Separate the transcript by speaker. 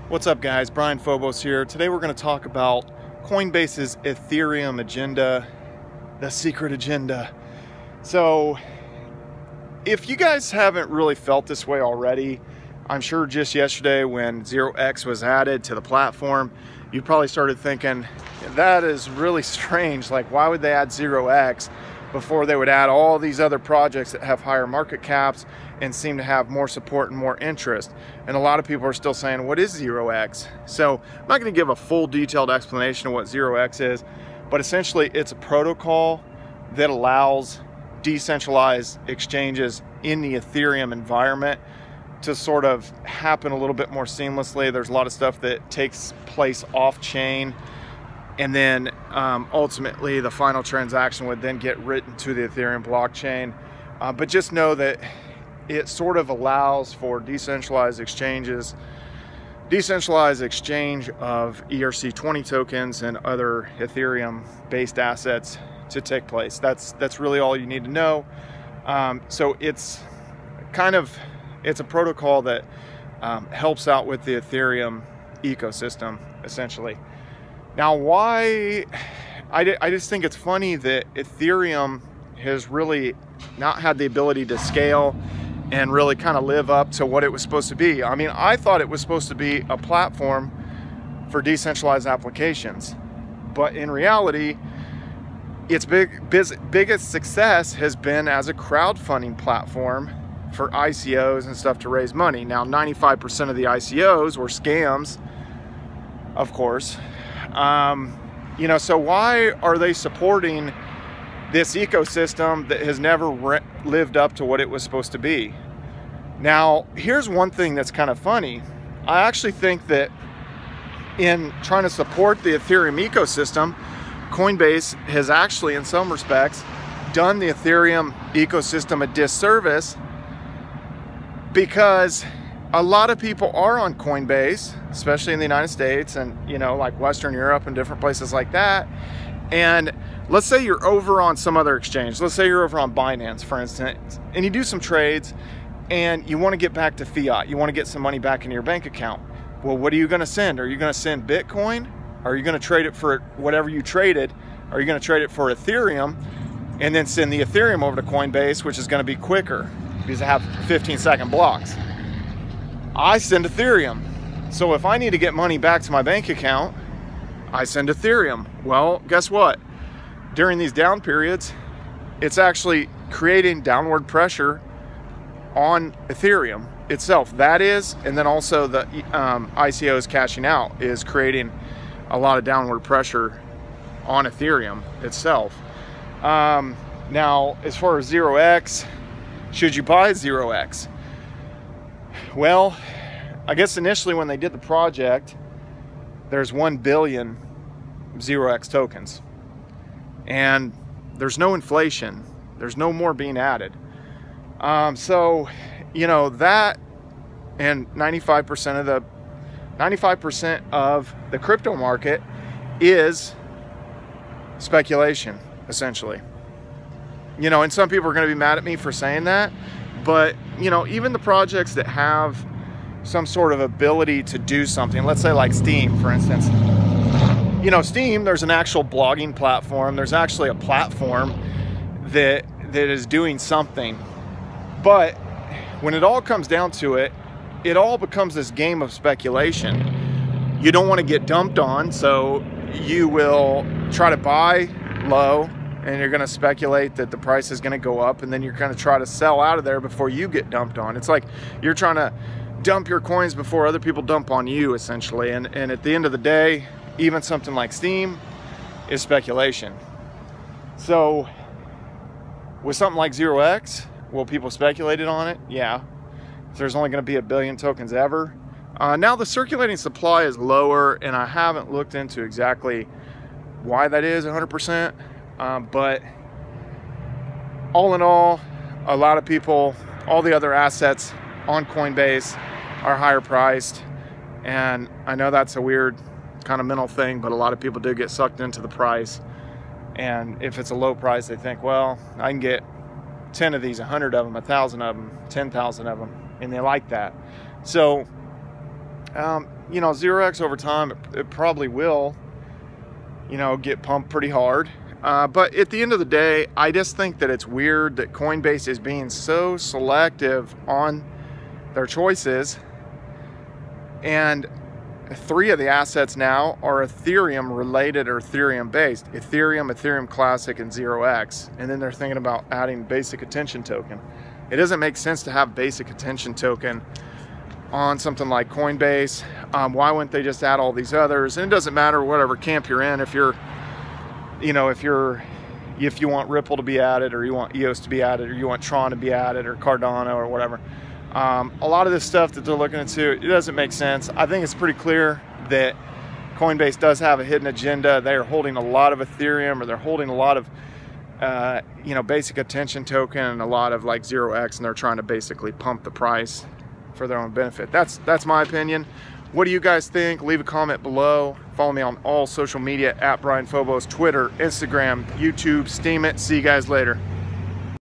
Speaker 1: What's up, guys? Brian Phobos here. Today we're going to talk about Coinbase's Ethereum agenda, the secret agenda. So if you guys haven't really felt this way already, I'm sure just yesterday when 0x was added to the platform, you probably started thinking, that is really strange. Like, why would they add 0x before they would add all these other projects that have higher market caps and seem to have more support and more interest? And a lot of people are still saying, what is 0x? So I'm not going to give a full detailed explanation of what 0x is, but essentially it's a protocol that allows decentralized exchanges in the Ethereum environment to sort of happen a little bit more seamlessly. There's a lot of stuff that takes place off chain, and then ultimately the final transaction would then get written to the Ethereum blockchain. But just know that it sort of allows for decentralized exchange of ERC20 tokens and other Ethereum-based assets to take place. That's really all you need to know. So it's a protocol that helps out with the Ethereum ecosystem, essentially. Now, why? I just think it's funny that Ethereum has really not had the ability to scale and really kind of live up to what it was supposed to be. I mean, I thought it was supposed to be a platform for decentralized applications, but in reality, its biggest success has been as a crowdfunding platform for ICOs and stuff to raise money. Now, 95% of the ICOs were scams, of course. So why are they supporting this ecosystem that has never lived up to what it was supposed to be? Now, here's one thing that's kind of funny. I actually think that in trying to support the Ethereum ecosystem, Coinbase has actually, in some respects, done the Ethereum ecosystem a disservice, because a lot of people are on Coinbase, especially in the United States and, like Western Europe and different places like that. And let's say you're over on some other exchange. Let's say you're over on Binance, for instance, and you do some trades and you want to get back to fiat. You want to get some money back into your bank account. Well, what are you going to send? Are you going to send Bitcoin? Are you going to trade it for whatever you traded? Are you going to trade it for Ethereum and then send the Ethereum over to Coinbase, which is going to be quicker because they have 15-second blocks? I send Ethereum. So if I need to get money back to my bank account, I send Ethereum. Well, guess what? During these down periods, it's actually creating downward pressure on Ethereum itself. That is, and then also the ICOs cashing out is creating a lot of downward pressure on Ethereum itself. Now, as far as 0x, should you buy 0x? Well, I guess initially when they did the project, there's 1 billion 0x tokens. And there's no inflation. There's no more being added. So, that and 95% of the crypto market is speculation, essentially. And some people are going to be mad at me for saying that, but, even the projects that have some sort of ability to do something, let's say like Steam, for instance. Steam, there's an actual blogging platform. There's actually a platform that is doing something. But when it all comes down to it, it all becomes this game of speculation. You don't want to get dumped on, so you will try to buy low, and you're going to speculate that the price is going to go up, and then you're going to try to sell out of there before you get dumped on. It's like you're trying to dump your coins before other people dump on you, essentially. And at the end of the day, even something like Steam is speculation. So with something like 0x, will people speculated on it? Yeah. If there's only going to be 1 billion tokens ever. Now the circulating supply is lower, and I haven't looked into exactly why that is 100%. But all in all, a lot of people, all the other assets on Coinbase are higher priced. And I know that's a weird kind of mental thing, but a lot of people do get sucked into the price. And if it's a low price, they think, well, I can get 10 of these, 100 of them, 1,000 of them, 10,000 of them, and they like that. So you know, 0x over time, it probably will, you know, get pumped pretty hard. But at the end of the day, I just think that it's weird that Coinbase is being so selective on their choices. And 3 of the assets now are Ethereum related or Ethereum based. Ethereum, Ethereum Classic, and 0x. And then they're thinking about adding basic attention token. It doesn't make sense to have basic attention token on something like Coinbase. Why wouldn't they just add all these others? And it doesn't matter whatever camp you're in. If you're, you know, if you want Ripple to be added, or you want EOS to be added, or you want Tron to be added, or Cardano, or whatever. A lot of this stuff that they're looking into, it doesn't make sense. I think it's pretty clear that Coinbase does have a hidden agenda. They are holding a lot of Ethereum, or they're holding a lot of, you know, basic attention token, and a lot of like 0x, and they're trying to basically pump the price for their own benefit. That's my opinion. What do you guys think? Leave a comment below. Follow me on all social media at Brian Phobos, Twitter, Instagram, YouTube, Steam it. See you guys later.